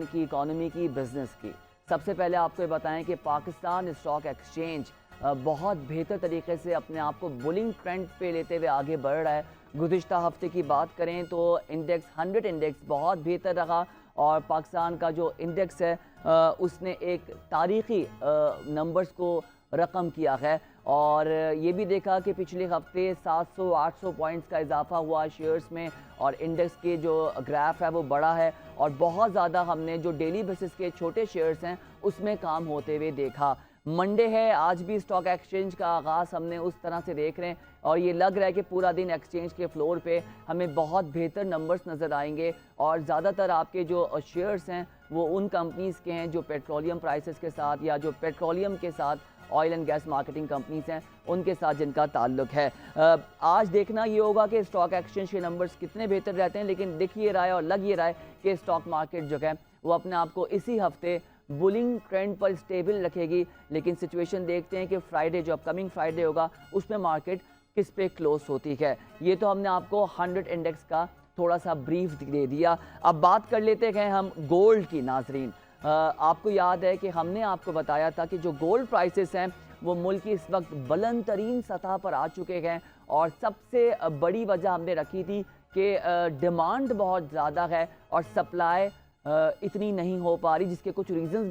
की इकोनॉमी की, बिजनेस की। सबसे पहले आपको ये बताएं कि पाकिस्तान स्टॉक एक्सचेंज बहुत बेहतर तरीके से अपने आप को बुलिंग ट्रेंड पे लेते हुए आगे बढ़ रहा है। गुज़िश्ता हफ्ते की बात करें तो इंडेक्स 100 इंडेक्स बहुत बेहतर रहा और पाकिस्तान का जो इंडेक्स है उसने एक तारीख़ी नंबर्स को रकम किया है। और ये भी देखा कि पिछले हफ्ते 700-800 पॉइंट्स का इजाफा हुआ शेयर्स में और इंडेक्स के जो ग्राफ है वो बड़ा है और बहुत ज़्यादा हमने जो डेली बेसिस के छोटे शेयर्स हैं उसमें काम होते हुए देखा। मंडे है, आज भी स्टॉक एक्सचेंज का आगाज़ हमने उस तरह से देख रहे हैं और ये लग रहा है कि पूरा दिन एक्सचेंज के फ्लोर पे हमें बहुत बेहतर नंबर्स नज़र आएंगे और ज़्यादातर आपके जो शेयर्स हैं वो उन कंपनीज़ के हैं जो पेट्रोलियम प्राइसेस के साथ या जो पेट्रोलियम के साथ oil and gas marketing companies हैं उनके साथ जिनका ताल्लुक है। आज देखना ये होगा कि स्टॉक एक्सचेंज के नंबर्स कितने बेहतर रहते हैं, लेकिन दिख ये रहा है और लग ये रहा है कि स्टॉक मार्केट जो है वो अपने आप को इसी हफ्ते बुलिंग ट्रेंड पर स्टेबल रखेगी। लेकिन सिचुएशन देखते हैं कि फ्राइडे जो अपकमिंग फ्राइडे होगा उसमें मार्केट किस पे क्लोज होती है। ये तो हमने आपको 100 इंडेक्स का थोड़ा सा ब्रीफ दे दिया। अब बात कर लेते हैं हम गोल्ड की। नाजरीन, आपको याद है कि हमने आपको बताया था कि जो गोल्ड प्राइसेस हैं वो मुल्क की इस वक्त बुलंद तरीन सतह पर आ चुके हैं और सबसे बड़ी वजह हमने रखी थी कि डिमांड बहुत ज़्यादा है और सप्लाई इतनी नहीं हो पा रही, जिसके कुछ रीज़न्स